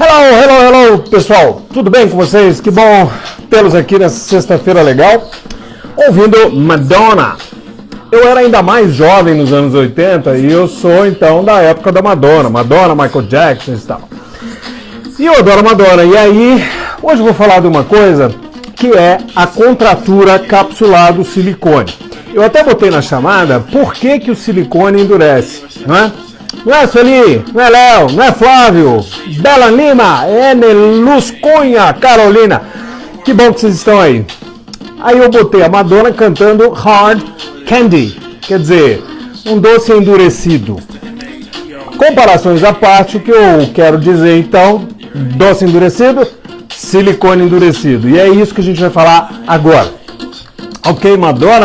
Hello, pessoal, tudo bem com vocês? Que bom tê-los aqui nessa sexta-feira legal, ouvindo Madonna. Eu era ainda mais jovem nos anos 80 e eu sou então da época da Madonna, Michael Jackson e tal. E eu adoro Madonna, e aí hoje eu vou falar de uma coisa que é a contratura capsular do silicone. Eu até botei na chamada por que o silicone endurece, não é? Não é Sueli, não é Léo, não é Flávio, Bela Lima, Luz Cunha, Carolina. Que bom que vocês estão aí. Aí eu botei a Madonna cantando Hard Candy, quer dizer, um doce endurecido. Comparações à parte, o que eu quero dizer então, doce endurecido, silicone endurecido. E é isso que a gente vai falar agora. Ok, Madonna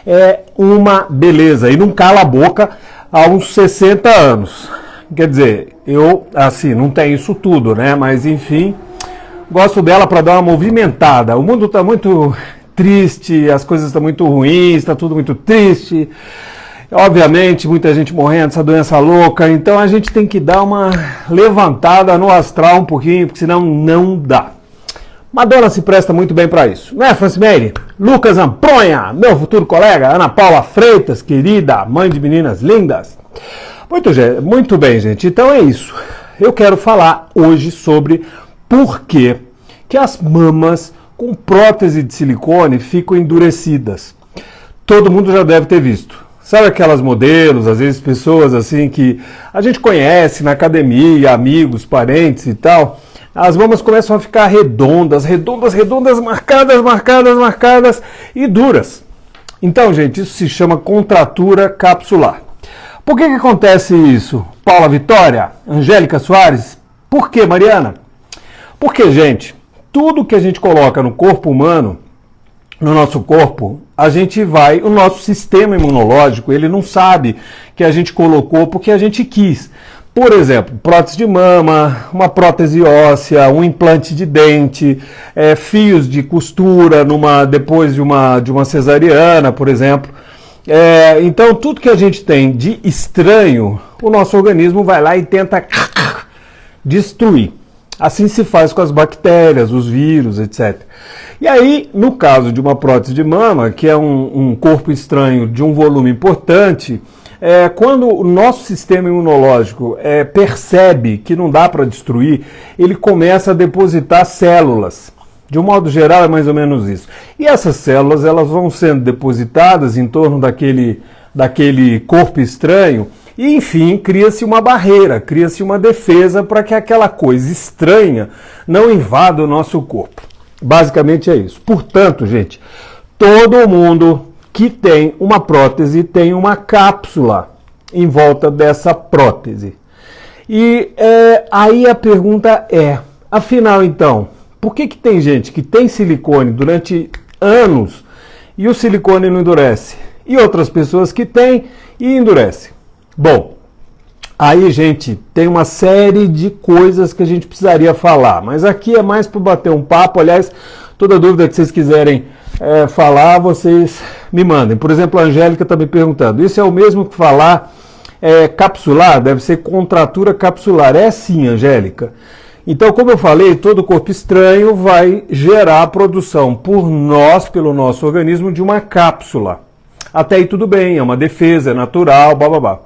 é uma beleza e não cala a boca há uns 60 anos. Quer dizer, eu, assim, não tenho isso tudo, né? Mas, enfim, gosto dela para dar uma movimentada. O mundo está muito triste, as coisas estão muito ruins, está tudo muito triste. Obviamente, muita gente morrendo dessa doença louca. Então, a gente tem que dar uma levantada no astral um pouquinho, porque senão não dá. Madonna se presta muito bem para isso, não é, Francimeire? Lucas Ampronha, meu futuro colega, Ana Paula Freitas, querida, mãe de meninas lindas. Muito bem, gente, então é isso. Eu quero falar hoje sobre por que as mamas com prótese de silicone ficam endurecidas. Todo mundo já deve ter visto. Sabe aquelas modelos, às vezes pessoas assim que a gente conhece na academia, amigos, parentes e tal. As mamas começam a ficar redondas, marcadas e duras. Então, gente, isso se chama contratura capsular. Por que acontece isso? Paula Vitória, Angélica Soares? Por que, Mariana? Porque, gente, tudo que a gente coloca no corpo humano, no nosso corpo, o nosso sistema imunológico, ele não sabe que a gente colocou porque a gente quis. Por exemplo, prótese de mama, uma prótese óssea, um implante de dente, fios de costura depois de uma cesariana, por exemplo. Então, tudo que a gente tem de estranho, o nosso organismo vai lá e tenta destruir. Assim se faz com as bactérias, os vírus, etc. E aí, no caso de uma prótese de mama, que é um corpo estranho de um volume importante, quando o nosso sistema imunológico percebe que não dá para destruir, ele começa a depositar células. De um modo geral é mais ou menos isso. E essas células elas vão sendo depositadas em torno daquele corpo estranho e, enfim, cria-se uma barreira, cria-se uma defesa para que aquela coisa estranha não invada o nosso corpo. Basicamente é isso. Portanto, gente, todo mundo que tem uma prótese tem uma cápsula em volta dessa prótese. E aí a pergunta afinal então, por que tem gente que tem silicone durante anos e o silicone não endurece? E outras pessoas que têm e endurece? Bom, aí, gente, tem uma série de coisas que a gente precisaria falar, mas aqui é mais para bater um papo. Aliás, toda dúvida que vocês quiserem falar, vocês me mandem. Por exemplo, a Angélica está me perguntando, isso é o mesmo que falar capsular? Deve ser contratura capsular. É sim, Angélica. Então, como eu falei, todo corpo estranho vai gerar a produção pelo nosso organismo, de uma cápsula. Até aí tudo bem, é uma defesa, é natural, blá.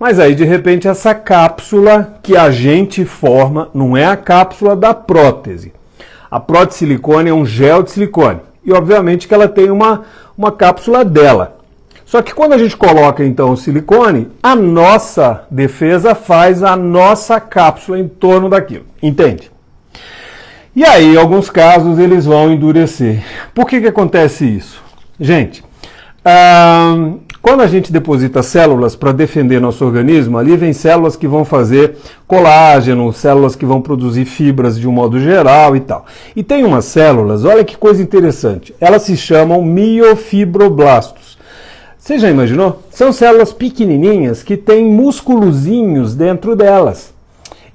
Mas aí, de repente, essa cápsula que a gente forma não é a cápsula da prótese. A prótese de silicone é um gel de silicone. E, obviamente, que ela tem uma cápsula dela. Só que quando a gente coloca, então, o silicone, a nossa defesa faz a nossa cápsula em torno daquilo. Entende? E aí, em alguns casos, eles vão endurecer. Por que acontece isso? Gente, quando a gente deposita células para defender nosso organismo, ali vem células que vão fazer colágeno, células que vão produzir fibras de um modo geral e tal. E tem umas células, olha que coisa interessante, elas se chamam miofibroblastos. Você já imaginou? São células pequenininhas que têm musculozinhos dentro delas.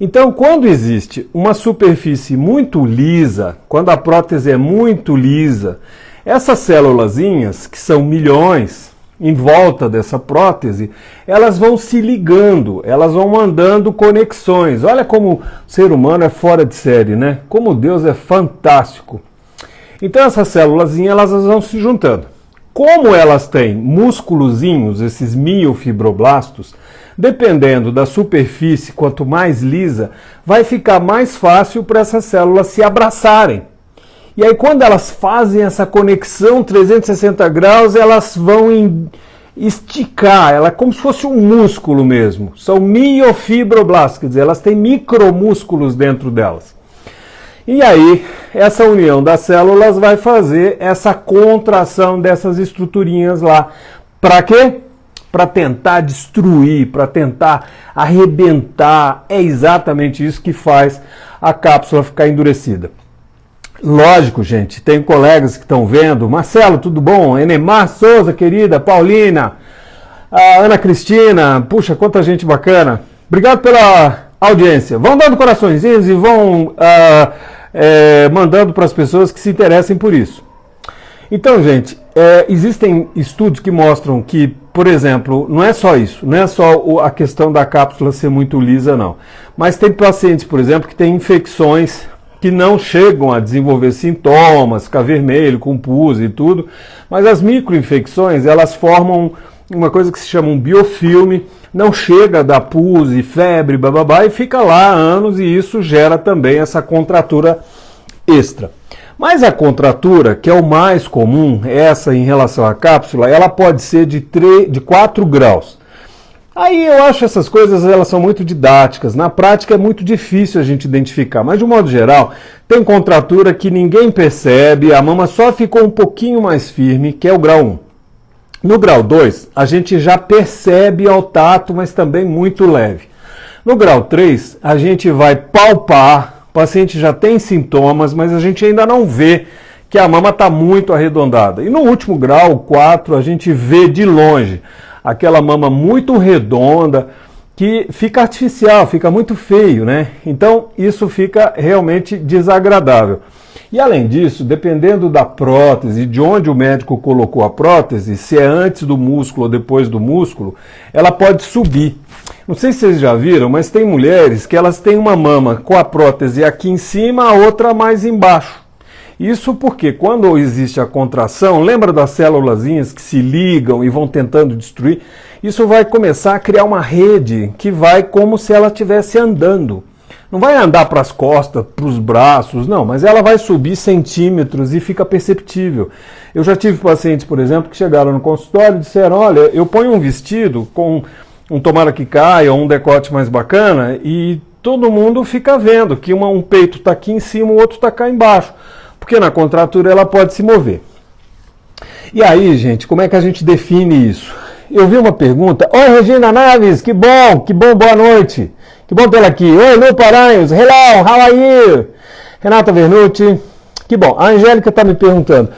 Então, quando existe uma superfície muito lisa, quando a prótese é muito lisa, essas célulazinhas, que são milhões, em volta dessa prótese, elas vão se ligando, elas vão mandando conexões. Olha como o ser humano é fora de série, né? Como Deus é fantástico. Então essas célulazinhas, elas vão se juntando. Como elas têm músculozinhos, esses miofibroblastos, dependendo da superfície, quanto mais lisa, vai ficar mais fácil para essas células se abraçarem. E aí quando elas fazem essa conexão 360 graus, elas vão esticar, ela é como se fosse um músculo mesmo. São miofibroblastos, quer dizer, elas têm micromúsculos dentro delas. E aí, essa união das células vai fazer essa contração dessas estruturinhas lá. Para quê? Para tentar destruir, para tentar arrebentar. É exatamente isso que faz a cápsula ficar endurecida. Lógico, gente, tem colegas que estão vendo. Marcelo, tudo bom? Enemar Souza, querida, Paulina, a Ana Cristina, puxa, quanta gente bacana. Obrigado pela audiência. Vão dando coraçõezinhos e vão mandando para as pessoas que se interessem por isso. Então, gente, existem estudos que mostram que, por exemplo, não é só isso, não é só a questão da cápsula ser muito lisa, não. Mas tem pacientes, por exemplo, que têm infecções que não chegam a desenvolver sintomas, ficar vermelho, com pus e tudo, mas as microinfecções, elas formam uma coisa que se chama um biofilme, não chega a dar pus e febre, bababá, e fica lá há anos, e isso gera também essa contratura extra. Mas a contratura, que é o mais comum, essa em relação à cápsula, ela pode ser de 4 graus. Aí eu acho essas coisas, elas são muito didáticas. Na prática é muito difícil a gente identificar. Mas de um modo geral, tem contratura que ninguém percebe, a mama só ficou um pouquinho mais firme, que é o grau 1. No grau 2, a gente já percebe ao tato, mas também muito leve. No grau 3, a gente vai palpar, o paciente já tem sintomas, mas a gente ainda não vê que a mama está muito arredondada. E no último grau, 4, a gente vê de longe aquela mama muito redonda, que fica artificial, fica muito feio, né? Então, isso fica realmente desagradável. E além disso, dependendo da prótese, de onde o médico colocou a prótese, se é antes do músculo ou depois do músculo, ela pode subir. Não sei se vocês já viram, mas tem mulheres que elas têm uma mama com a prótese aqui em cima, a outra mais embaixo. Isso porque quando existe a contração, lembra das célulazinhas que se ligam e vão tentando destruir? Isso vai começar a criar uma rede que vai como se ela estivesse andando. Não vai andar para as costas, para os braços, não, mas ela vai subir centímetros e fica perceptível. Eu já tive pacientes, por exemplo, que chegaram no consultório e disseram, olha, eu ponho um vestido com um tomara que caia, ou um decote mais bacana, e todo mundo fica vendo que um peito está aqui em cima, o outro está cá embaixo. Porque na contratura ela pode se mover. E aí, gente, como é que a gente define isso? Eu vi uma pergunta. Oi, Regina Naves, que bom, boa noite. Que bom tê-la aqui. Oi, Lu Paranhos, hello, how are you? Renata Vernucci, que bom. A Angélica está me perguntando,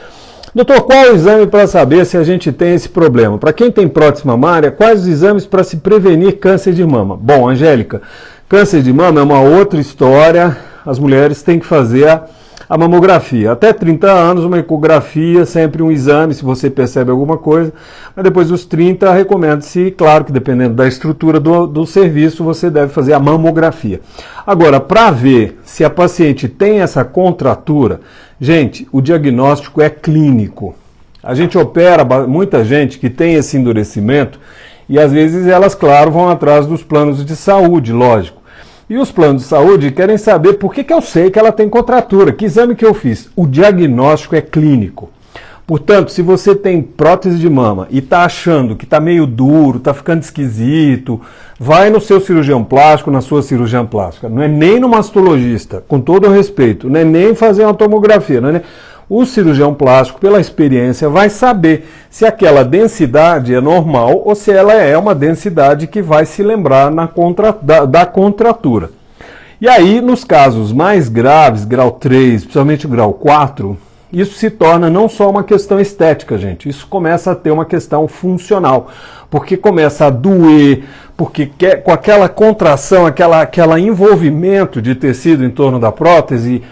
doutor, qual o exame para saber se a gente tem esse problema? Para quem tem prótese mamária, quais os exames para se prevenir câncer de mama? Bom, Angélica, câncer de mama é uma outra história. As mulheres têm que fazer a mamografia. Até 30 anos, uma ecografia, sempre um exame, se você percebe alguma coisa. Mas depois dos 30, recomenda-se, claro que dependendo da estrutura do serviço, você deve fazer a mamografia. Agora, para ver se a paciente tem essa contratura, gente, o diagnóstico é clínico. A gente opera muita gente que tem esse endurecimento e às vezes elas, claro, vão atrás dos planos de saúde, lógico. E os planos de saúde querem saber por que eu sei que ela tem contratura, que exame que eu fiz. O diagnóstico é clínico. Portanto, se você tem prótese de mama e está achando que está meio duro, está ficando esquisito, vai no seu cirurgião plástico, na sua cirurgiã plástica. Não é nem no mastologista, com todo o respeito, não é nem fazer uma tomografia, não é nem... O cirurgião plástico, pela experiência, vai saber se aquela densidade é normal ou se ela é uma densidade que vai se lembrar da contratura. E aí, nos casos mais graves, grau 3, principalmente grau 4, isso se torna não só uma questão estética, gente, isso começa a ter uma questão funcional, porque começa a doer, porque com aquela contração, aquela envolvimento de tecido em torno da prótese,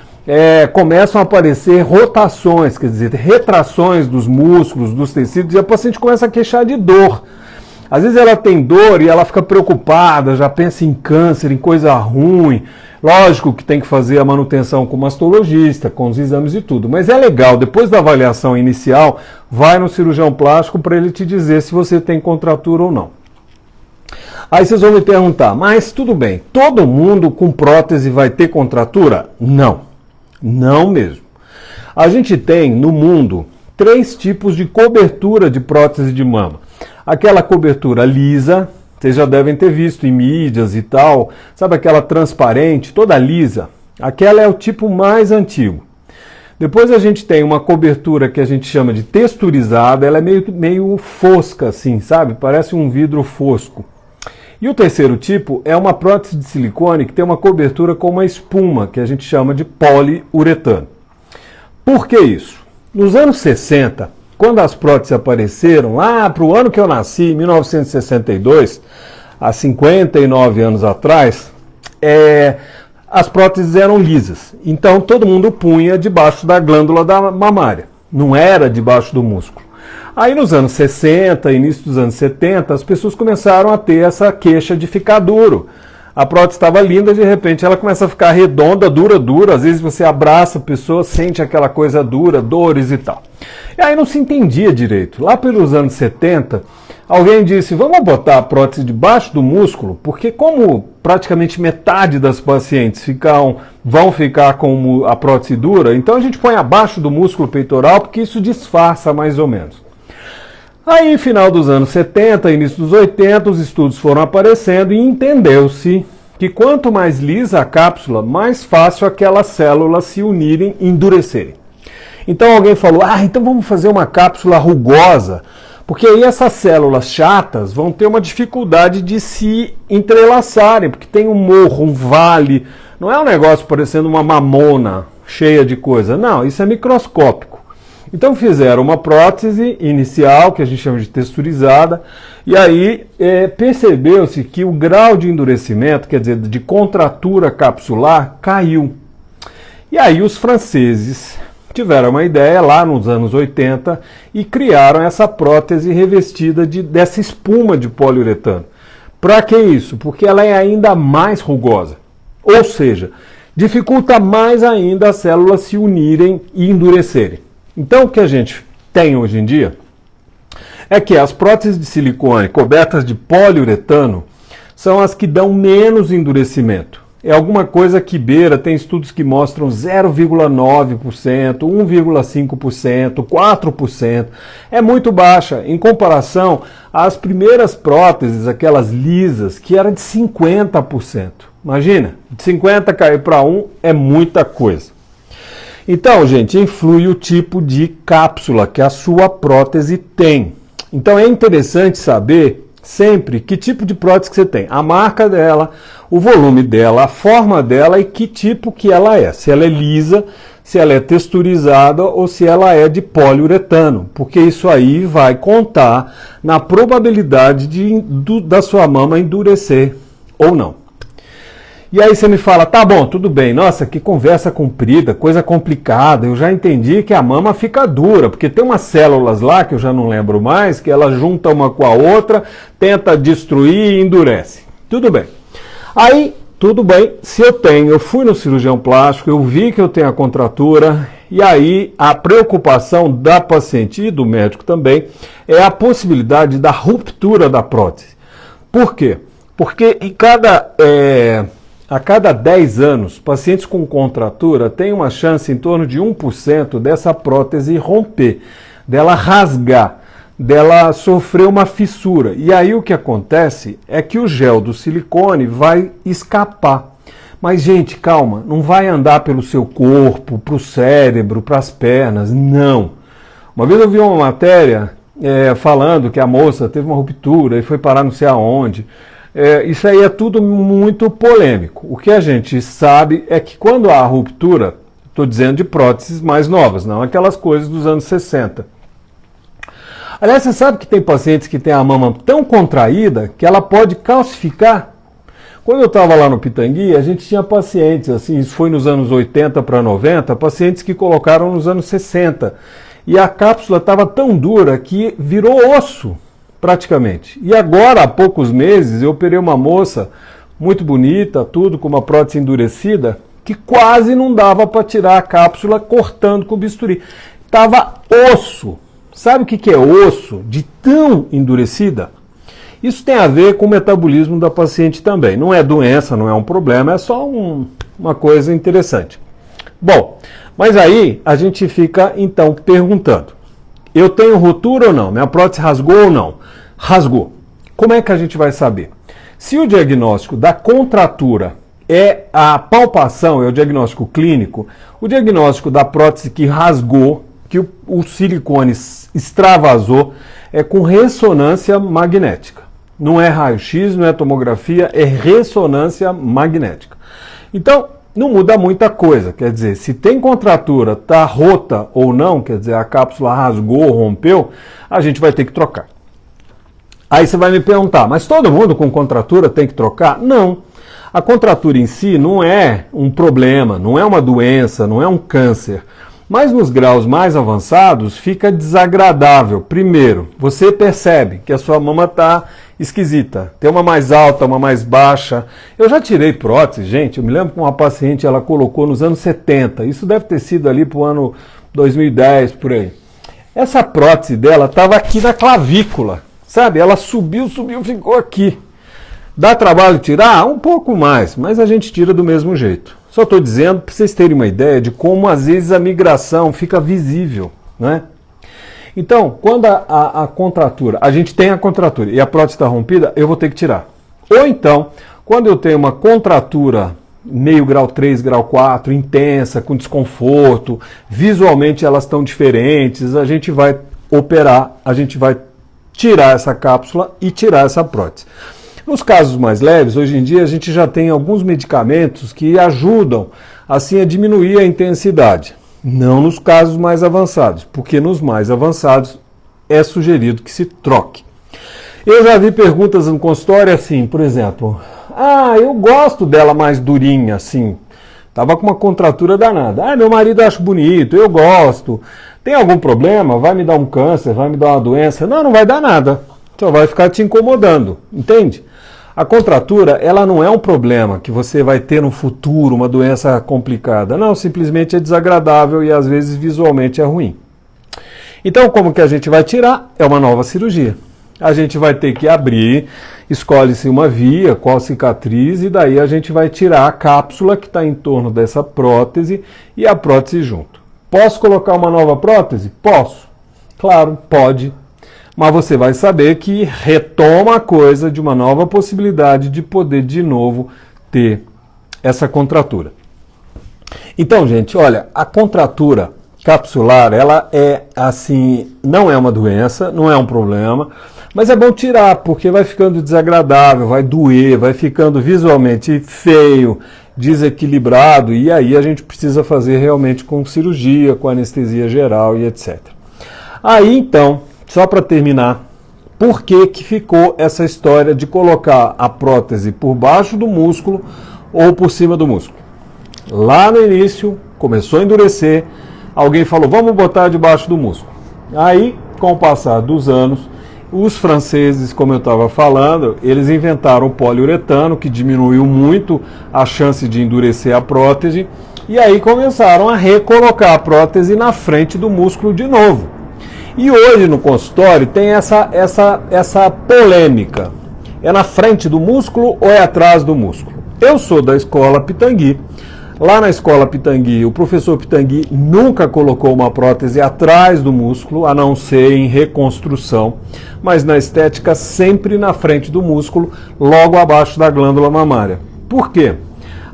começam a aparecer rotações, quer dizer, retrações dos músculos, dos tecidos, e a paciente começa a queixar de dor. Às vezes ela tem dor e ela fica preocupada, já pensa em câncer, em coisa ruim. Lógico que tem que fazer a manutenção com o mastologista, com os exames e tudo. Mas é legal, depois da avaliação inicial, vai no cirurgião plástico para ele te dizer se você tem contratura ou não. Aí vocês vão me perguntar, mas tudo bem, todo mundo com prótese vai ter contratura? Não, não mesmo. A gente tem no mundo 3 tipos de cobertura de prótese de mama. Aquela cobertura lisa, vocês já devem ter visto em mídias e tal, sabe aquela transparente, toda lisa? Aquela é o tipo mais antigo. Depois a gente tem uma cobertura que a gente chama de texturizada, ela é meio fosca assim, sabe? Parece um vidro fosco. E o terceiro tipo é uma prótese de silicone que tem uma cobertura com uma espuma, que a gente chama de poliuretano. Por que isso? Nos anos 60, quando as próteses apareceram, lá para o ano que eu nasci, 1962, há 59 anos atrás, as próteses eram lisas. Então todo mundo punha debaixo da glândula da mamária, não era debaixo do músculo. Aí nos anos 60, início dos anos 70, as pessoas começaram a ter essa queixa de ficar duro. A prótese estava linda, de repente ela começa a ficar redonda, dura. Às vezes você abraça a pessoa, sente aquela coisa dura, dores e tal. E aí não se entendia direito. Lá pelos anos 70, alguém disse, vamos botar a prótese debaixo do músculo, porque como praticamente metade das pacientes vão ficar com a prótese dura, então a gente põe abaixo do músculo peitoral, porque isso disfarça mais ou menos. Aí, final dos anos 70, início dos 80, os estudos foram aparecendo e entendeu-se que quanto mais lisa a cápsula, mais fácil aquelas células se unirem e endurecerem. Então alguém falou, então vamos fazer uma cápsula rugosa, porque aí essas células chatas vão ter uma dificuldade de se entrelaçarem, porque tem um morro, um vale, não é um negócio parecendo uma mamona cheia de coisa, não, isso é microscópico. Então fizeram uma prótese inicial, que a gente chama de texturizada, e aí percebeu-se que o grau de endurecimento, quer dizer, de contratura capsular, caiu. E aí os franceses tiveram uma ideia lá nos anos 80 e criaram essa prótese revestida dessa espuma de poliuretano. Para que isso? Porque ela é ainda mais rugosa. Ou seja, dificulta mais ainda as células se unirem e endurecerem. Então, o que a gente tem hoje em dia é que as próteses de silicone cobertas de poliuretano são as que dão menos endurecimento. É alguma coisa que beira, tem estudos que mostram 0,9%, 1,5%, 4%. É muito baixa em comparação às primeiras próteses, aquelas lisas, que era de 50%. Imagina, de 50% cair para 1% é muita coisa. Então, gente, influi o tipo de cápsula que a sua prótese tem. Então é interessante saber sempre que tipo de prótese que você tem, a marca dela, o volume dela, a forma dela e que tipo que ela é. Se ela é lisa, se ela é texturizada ou se ela é de poliuretano, porque isso aí vai contar na probabilidade da sua mama endurecer ou não. E aí você me fala, tá bom, tudo bem, nossa, que conversa comprida, coisa complicada, eu já entendi que a mama fica dura, porque tem umas células lá, que eu já não lembro mais, que ela junta uma com a outra, tenta destruir e endurece. Tudo bem. Aí, tudo bem, se eu fui no cirurgião plástico, eu vi que eu tenho a contratura, e aí a preocupação da paciente e do médico também é a possibilidade da ruptura da prótese. Por quê? Porque a cada 10 anos, pacientes com contratura têm uma chance em torno de 1% dessa prótese romper, dela rasgar, dela sofrer uma fissura. E aí o que acontece é que o gel do silicone vai escapar. Mas, gente, calma, não vai andar pelo seu corpo, para o cérebro, para as pernas, não. Uma vez eu vi uma matéria falando que a moça teve uma ruptura e foi parar não sei aonde. Isso aí é tudo muito polêmico. O que a gente sabe é que quando há ruptura, estou dizendo de próteses mais novas, não aquelas coisas dos anos 60. Aliás, você sabe que tem pacientes que têm a mama tão contraída que ela pode calcificar. Quando eu estava lá no Pitangui, a gente tinha pacientes, assim, isso foi nos anos 80 para 90, pacientes que colocaram nos anos 60. E a cápsula estava tão dura que virou osso, praticamente. E agora, há poucos meses, eu operei uma moça muito bonita, tudo com uma prótese endurecida, que quase não dava para tirar a cápsula cortando com o bisturi. Estava osso. Sabe o que é osso de tão endurecida? Isso tem a ver com o metabolismo da paciente também. Não é doença, não é um problema, é só uma coisa interessante. Bom, mas aí a gente fica então perguntando: eu tenho ruptura ou não? Minha prótese rasgou ou não? Rasgou. Como é que a gente vai saber? Se o diagnóstico da contratura é a palpação, é o diagnóstico clínico, o diagnóstico da prótese que rasgou, que o silicone extravasou, é com ressonância magnética. Não é raio-x, não é tomografia, é ressonância magnética. Então, não muda muita coisa. Quer dizer, se tem contratura, está rota ou não, quer dizer, a cápsula rasgou, rompeu, a gente vai ter que trocar. Aí você vai me perguntar, mas todo mundo com contratura tem que trocar? Não. A contratura em si não é um problema, não é uma doença, não é um câncer. Mas nos graus mais avançados fica desagradável. Primeiro, você percebe que a sua mama está esquisita. Tem uma mais alta, uma mais baixa. Eu já tirei prótese, gente. Eu me lembro que uma paciente ela colocou nos anos 70. Isso deve ter sido ali para o ano 2010, por aí. Essa prótese dela estava aqui na clavícula, sabe? Ela subiu, ficou aqui. Dá trabalho tirar? Um pouco mais, mas a gente tira do mesmo jeito. Só estou dizendo para vocês terem uma ideia de como às vezes a migração fica visível, né? Então, quando a contratura, a gente tem a contratura e a prótese está rompida, eu vou ter que tirar. Ou então, quando eu tenho uma contratura meio grau 3, grau 4, intensa, com desconforto, visualmente elas estão diferentes, a gente vai operar, a gente vai tirar essa cápsula e tirar essa prótese. Nos casos mais leves, hoje em dia a gente já tem alguns medicamentos que ajudam assim a diminuir a intensidade. Não nos casos mais avançados, porque nos mais avançados é sugerido que se troque. Eu já vi perguntas no consultório assim, por exemplo, eu gosto dela mais durinha, assim, tava com uma contratura danada. Meu marido acha bonito, eu gosto. Tem algum problema? Vai me dar um câncer? Vai me dar uma doença? Não, não vai dar nada. Só vai ficar te incomodando, entende? A contratura, ela não é um problema que você vai ter no futuro, uma doença complicada. Não, simplesmente é desagradável e às vezes visualmente é ruim. Então, como que a gente vai tirar? É uma nova cirurgia. A gente vai ter que abrir, escolhe-se uma via, qual cicatriz, e daí a gente vai tirar a cápsula que está em torno dessa prótese e a prótese junto. Posso colocar uma nova prótese? Posso. Claro, pode. Mas você vai saber que retoma a coisa de uma nova possibilidade de poder de novo ter essa contratura. Então, gente, olha, a contratura capsular, ela é assim, não é uma doença, não é um problema, mas é bom tirar, porque vai ficando desagradável, vai doer, vai ficando visualmente feio, desequilibrado, e aí a gente precisa fazer realmente com cirurgia, com anestesia geral e etc. Aí, então, só para terminar, por que ficou essa história de colocar a prótese por baixo do músculo ou por cima do músculo? Lá no início, começou a endurecer, alguém falou, vamos botar debaixo do músculo. Aí, com o passar dos anos, os franceses, como eu estava falando, eles inventaram o poliuretano, que diminuiu muito a chance de endurecer a prótese, e aí começaram a recolocar a prótese na frente do músculo de novo. E hoje no consultório tem essa polêmica. É na frente do músculo ou é atrás do músculo? Eu sou da escola Pitangui. Lá na escola Pitangui, o professor Pitangui nunca colocou uma prótese atrás do músculo, a não ser em reconstrução, mas na estética sempre na frente do músculo, logo abaixo da glândula mamária. Por quê?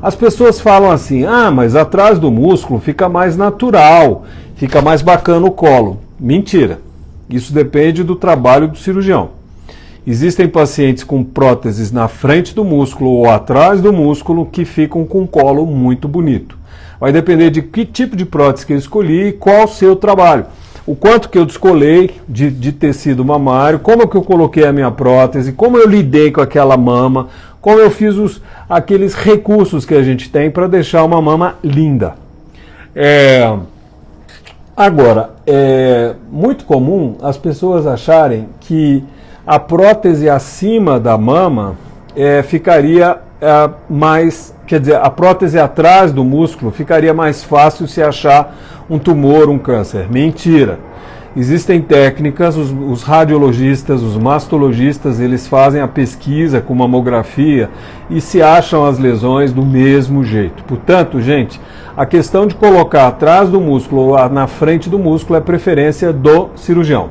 As pessoas falam assim, mas atrás do músculo fica mais natural, fica mais bacana o colo. Mentira. Isso depende do trabalho do cirurgião. Existem pacientes com próteses na frente do músculo ou atrás do músculo que ficam com um colo muito bonito. Vai depender de que tipo de prótese que eu escolhi e qual o seu trabalho. O quanto que eu descolei de tecido mamário, como que eu coloquei a minha prótese, como eu lidei com aquela mama, como eu fiz aqueles recursos que a gente tem para deixar uma mama linda. Agora, é muito comum as pessoas acharem que a prótese acima da mama ficaria mais, quer dizer, a prótese atrás do músculo ficaria mais fácil se achar um tumor, um câncer. Mentira! Existem técnicas, os radiologistas, os mastologistas, eles fazem a pesquisa com mamografia e se acham as lesões do mesmo jeito. Portanto, gente, a questão de colocar atrás do músculo ou na frente do músculo é preferência do cirurgião.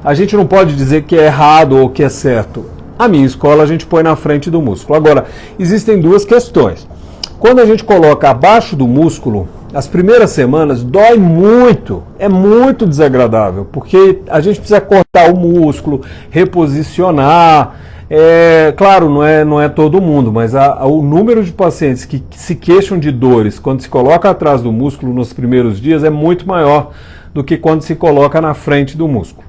A gente não pode dizer que é errado ou que é certo. A minha escola a gente põe na frente do músculo. Agora, existem duas questões. Quando a gente coloca abaixo do músculo, as primeiras semanas dói muito, é muito desagradável, porque a gente precisa cortar o músculo, reposicionar. Claro, não é todo mundo, mas o número de pacientes que se queixam de dores quando se coloca atrás do músculo nos primeiros dias é muito maior do que quando se coloca na frente do músculo.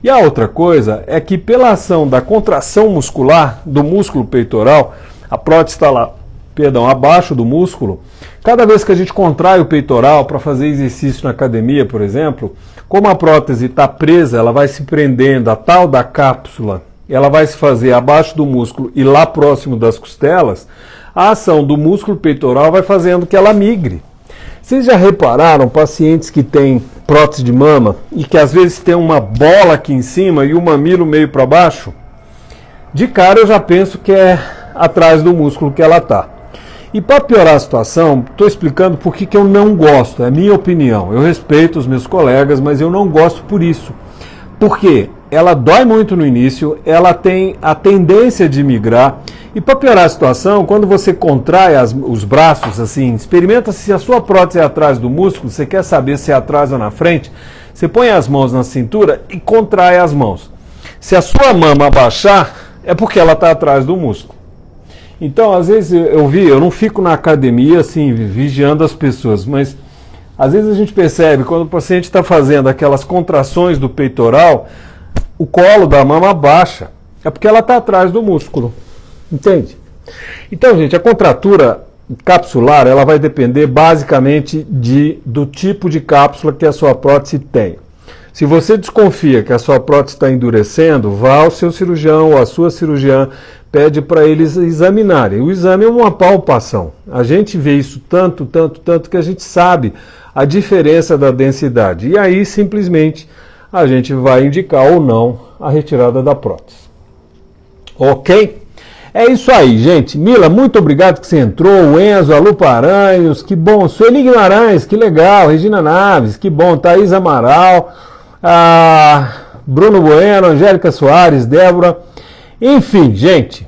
E a outra coisa é que pela ação da contração muscular do músculo peitoral, a prótese está lá, abaixo do músculo, cada vez que a gente contrai o peitoral para fazer exercício na academia, por exemplo, como a prótese está presa, ela vai se prendendo, a tal da cápsula, ela vai se fazer abaixo do músculo e lá próximo das costelas, a ação do músculo peitoral vai fazendo que ela migre. Vocês já repararam pacientes que têm prótese de mama e que às vezes tem uma bola aqui em cima e o mamilo meio para baixo? De cara eu já penso que é atrás do músculo que ela está. E para piorar a situação, estou explicando por que eu não gosto, é a minha opinião. Eu respeito os meus colegas, mas eu não gosto por isso. Porque ela dói muito no início, ela tem a tendência de migrar. E para piorar a situação, quando você contrai os braços, assim, experimenta se a sua prótese é atrás do músculo, você quer saber se é atrás ou na frente, você põe as mãos na cintura e contrai as mãos. Se a sua mama abaixar, é porque ela está atrás do músculo. Então, às vezes eu não fico na academia assim, vigiando as pessoas, mas às vezes a gente percebe, quando o paciente está fazendo aquelas contrações do peitoral, o colo da mama baixa, é porque ela está atrás do músculo, entende? Então, gente, a contratura capsular, ela vai depender basicamente do tipo de cápsula que a sua prótese tem. Se você desconfia que a sua prótese está endurecendo, vá ao seu cirurgião ou à sua cirurgiã, pede para eles examinarem. O exame é uma palpação. A gente vê isso tanto que a gente sabe a diferença da densidade. E aí, simplesmente, a gente vai indicar ou não a retirada da prótese. Ok? É isso aí, gente. Mila, muito obrigado que você entrou. O Enzo, a Lu Paranhos, que bom. Sueli Guimarães, que legal. Regina Naves, que bom. Thaís Amaral, Bruno Bueno, Angélica Soares, Débora. Enfim, gente,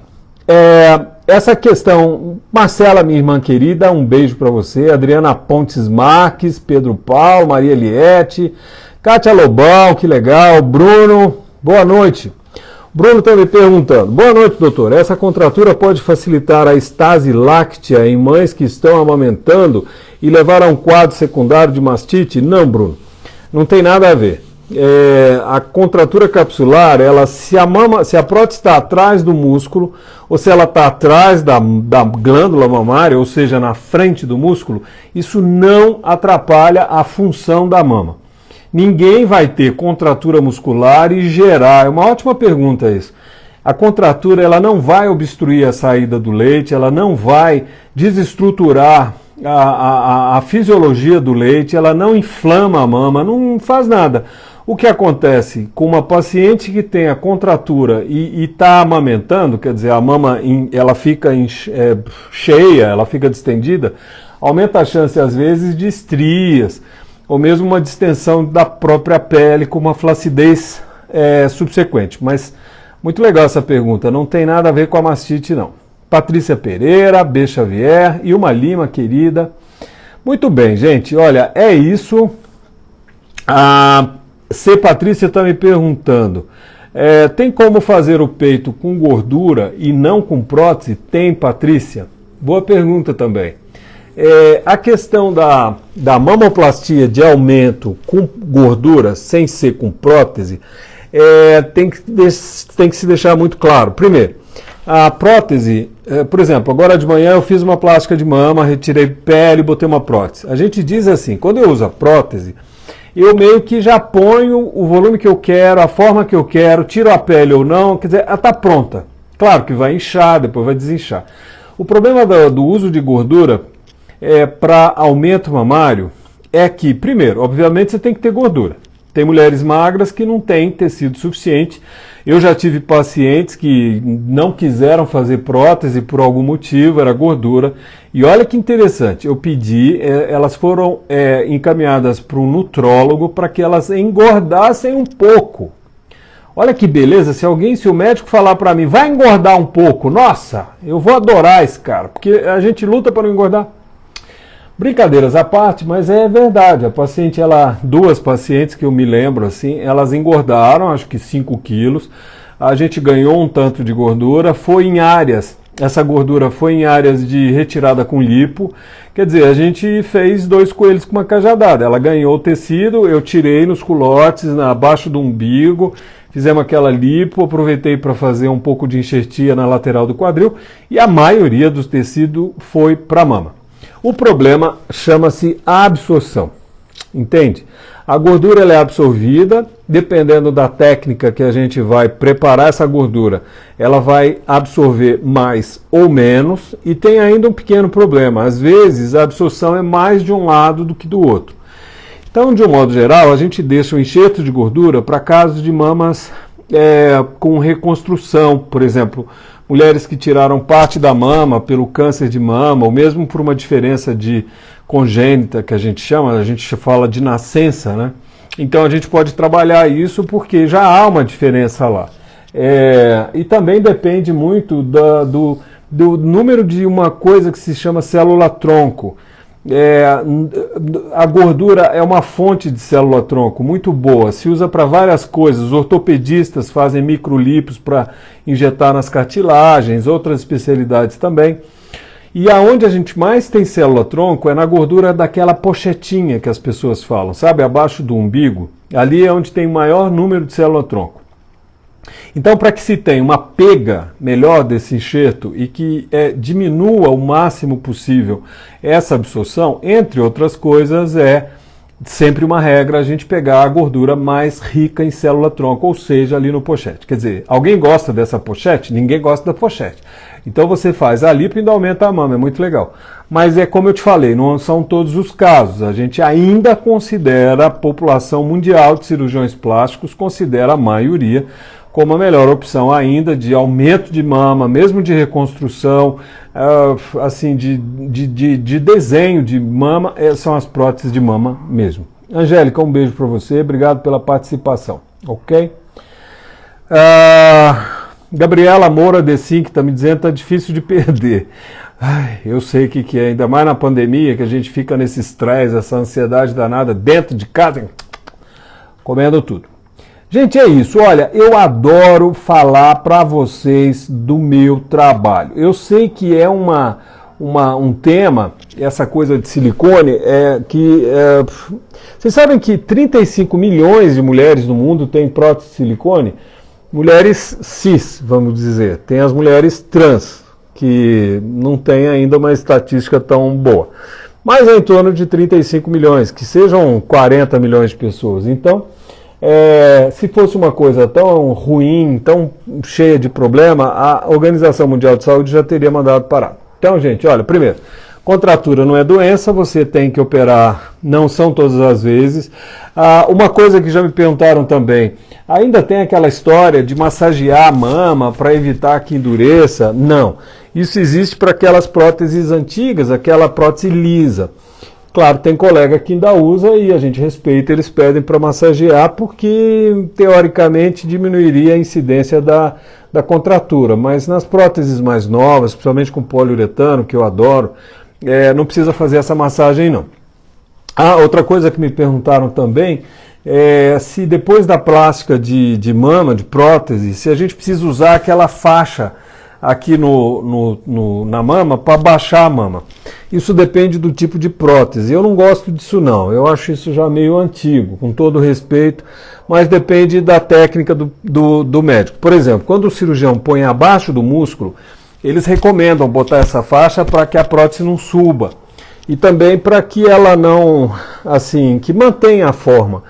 essa questão, Marcela, minha irmã querida, um beijo para você, Adriana Pontes Marques, Pedro Paulo, Maria Eliette, Kátia Lobão, que legal, Bruno, boa noite. Bruno está me perguntando, boa noite, doutor, essa contratura pode facilitar a estase láctea em mães que estão amamentando e levar a um quadro secundário de mastite? Não, Bruno, não tem nada a ver. A contratura capsular, se a prótese está atrás do músculo, ou se ela está atrás da glândula mamária, ou seja, na frente do músculo, isso não atrapalha a função da mama. Ninguém vai ter contratura muscular e gerar, é uma ótima pergunta isso. A contratura ela não vai obstruir a saída do leite, ela não vai desestruturar a fisiologia do leite, ela não inflama a mama, não faz nada. O que acontece com uma paciente que tem a contratura e está amamentando, quer dizer, a mama ela fica cheia, ela fica distendida, aumenta a chance às vezes de estrias, ou mesmo uma distensão da própria pele com uma flacidez subsequente. Mas muito legal essa pergunta, não tem nada a ver com a mastite não. Patrícia Pereira, B. Xavier e uma Lima querida. Muito bem, gente, olha, é isso. C. Patrícia está me perguntando, tem como fazer o peito com gordura e não com prótese? Tem, Patrícia? Boa pergunta também. A questão da mamoplastia de aumento com gordura, sem ser com prótese, tem que se deixar muito claro. Primeiro, a prótese por exemplo, agora de manhã eu fiz uma plástica de mama, retirei pele e botei uma prótese. A gente diz assim, quando eu uso a prótese, eu meio que já ponho o volume que eu quero, a forma que eu quero, tiro a pele ou não, quer dizer, ela está pronta. Claro que vai inchar, depois vai desinchar. O problema do uso de gordura para aumento mamário é que, primeiro, obviamente você tem que ter gordura. Tem mulheres magras que não têm tecido suficiente. Eu já tive pacientes que não quiseram fazer prótese por algum motivo, era gordura. E olha que interessante, eu pedi, elas foram encaminhadas para um nutrólogo para que elas engordassem um pouco. Olha que beleza, se o médico falar para mim, vai engordar um pouco, nossa, eu vou adorar esse cara, porque a gente luta para não engordar. Brincadeiras à parte, mas é verdade, duas pacientes que eu me lembro, assim, elas engordaram, acho que 5 quilos, a gente ganhou um tanto de gordura, essa gordura foi em áreas de retirada com lipo, quer dizer, a gente fez 2 coelhos com uma cajadada, ela ganhou o tecido, eu tirei nos culotes, abaixo do umbigo, fizemos aquela lipo, aproveitei para fazer um pouco de enxertia na lateral do quadril e a maioria do tecido foi para a mama. O problema chama-se absorção, entende? A gordura ela é absorvida, dependendo da técnica que a gente vai preparar essa gordura, ela vai absorver mais ou menos e tem ainda um pequeno problema, às vezes a absorção é mais de um lado do que do outro. Então, de um modo geral, a gente deixa o enxerto de gordura para casos de mamas com reconstrução, por exemplo, mulheres que tiraram parte da mama pelo câncer de mama, ou mesmo por uma diferença de congênita, que a gente fala de nascença, né? Então a gente pode trabalhar isso porque já há uma diferença lá. E também depende muito do número de uma coisa que se chama célula-tronco. A gordura é uma fonte de célula-tronco muito boa, se usa para várias coisas. Os ortopedistas fazem microlipos para injetar nas cartilagens, outras especialidades também. E aonde a gente mais tem célula-tronco é na gordura daquela pochetinha que as pessoas falam, sabe? Abaixo do umbigo, ali é onde tem o maior número de célula-tronco. Então, para que se tenha uma pega melhor desse enxerto e que diminua o máximo possível essa absorção, entre outras coisas, é sempre uma regra a gente pegar a gordura mais rica em célula-tronco, ou seja, ali no pochete. Quer dizer, alguém gosta dessa pochete? Ninguém gosta da pochete. Então você faz a lipo e ainda aumenta a mama, é muito legal. Mas é como eu te falei, não são todos os casos. A gente ainda considera, a população mundial de cirurgiões plásticos considera a maioria como a melhor opção ainda de aumento de mama, mesmo de reconstrução, assim, de desenho de mama, são as próteses de mama mesmo. Angélica, um beijo para você, obrigado pela participação, ok? Gabriela Moura Dessim, que está me dizendo que está difícil de perder. Ai, eu sei o que é, ainda mais na pandemia, que a gente fica nesse estresse, essa ansiedade danada dentro de casa, comendo tudo. Gente, é isso. Olha, eu adoro falar para vocês do meu trabalho. Eu sei que é um tema, essa coisa de silicone, vocês sabem que 35 milhões de mulheres no mundo têm prótese de silicone? Mulheres cis, vamos dizer. Tem as mulheres trans, que não tem ainda uma estatística tão boa. Mas é em torno de 35 milhões, que sejam 40 milhões de pessoas. Então, se fosse uma coisa tão ruim, tão cheia de problema, a Organização Mundial de Saúde já teria mandado parar. Então, gente, olha, primeiro, contratura não é doença, você tem que operar, não são todas as vezes. Uma coisa que já me perguntaram também, ainda tem aquela história de massagear a mama para evitar que endureça? Não, isso existe para aquelas próteses antigas, aquela prótese lisa. Claro, tem colega que ainda usa e a gente respeita, eles pedem para massagear porque, teoricamente, diminuiria a incidência da contratura. Mas nas próteses mais novas, principalmente com poliuretano, que eu adoro, não precisa fazer essa massagem, não. Outra coisa que me perguntaram também é se depois da plástica de mama, de prótese, se a gente precisa usar aquela faixa aqui na mama para baixar a mama. Isso depende do tipo de prótese. Eu não gosto disso não, eu acho isso já meio antigo, com todo respeito, mas depende da técnica do médico. Por exemplo, quando o cirurgião põe abaixo do músculo, eles recomendam botar essa faixa para que a prótese não suba. E também para que ela não, assim, que mantenha a forma.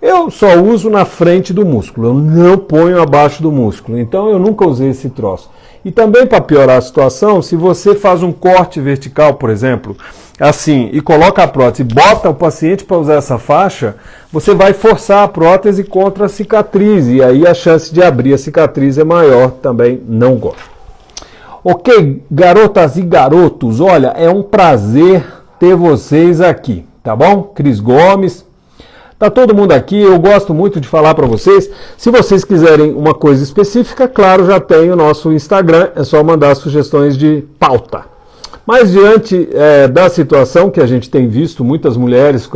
Eu só uso na frente do músculo, eu não ponho abaixo do músculo. Então eu nunca usei esse troço. E também para piorar a situação, se você faz um corte vertical, por exemplo, assim, e coloca a prótese e bota o paciente para usar essa faixa, você vai forçar a prótese contra a cicatriz. E aí a chance de abrir a cicatriz é maior, também não gosto. Ok, garotas e garotos, olha, é um prazer ter vocês aqui, tá bom? Cris Gomes, tá todo mundo aqui, eu gosto muito de falar para vocês. Se vocês quiserem uma coisa específica, claro, já tem o nosso Instagram, é só mandar sugestões de pauta. Mas diante da situação que a gente tem visto, muitas mulheres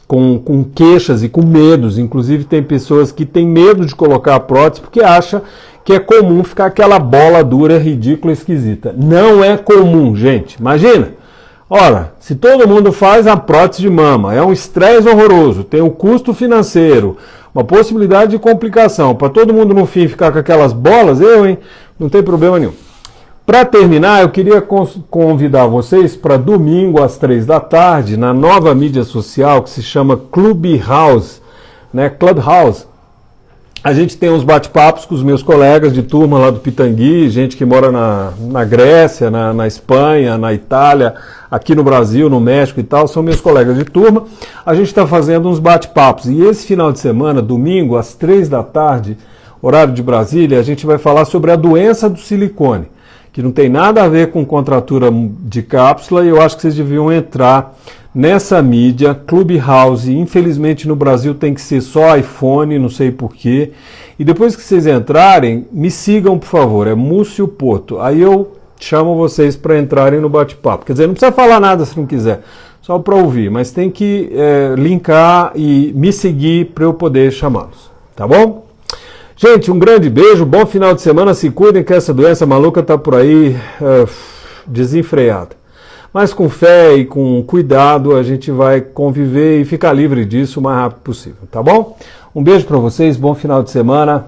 com queixas e com medos, inclusive tem pessoas que têm medo de colocar a prótese porque acha que é comum ficar aquela bola dura, ridícula, esquisita. Não é comum, gente. Imagina. Ora, se todo mundo faz a prótese de mama, é um estresse horroroso, tem o custo financeiro, uma possibilidade de complicação. Para todo mundo no fim ficar com aquelas bolas, não tem problema nenhum. Para terminar, eu queria convidar vocês para domingo às 3 da tarde, na nova mídia social que se chama Clubhouse, né? Clubhouse. A gente tem uns bate-papos com os meus colegas de turma lá do Pitangui, gente que mora na Grécia, na Espanha, na Itália, aqui no Brasil, no México e tal, são meus colegas de turma. A gente está fazendo uns bate-papos. E esse final de semana, domingo, às 3 da tarde, horário de Brasília, a gente vai falar sobre a doença do silicone, que não tem nada a ver com contratura de cápsula, e eu acho que vocês deviam entrar nessa mídia, Clubhouse. Infelizmente no Brasil tem que ser só iPhone, não sei porquê. E depois que vocês entrarem, me sigam, por favor, é Múcio Porto. Aí eu chamo vocês para entrarem no bate-papo. Quer dizer, não precisa falar nada se não quiser, só para ouvir, mas tem que linkar e me seguir para eu poder chamá-los, tá bom? Gente, um grande beijo, bom final de semana, se cuidem que essa doença maluca tá por aí desenfreada. Mas com fé e com cuidado a gente vai conviver e ficar livre disso o mais rápido possível, tá bom? Um beijo para vocês, bom final de semana.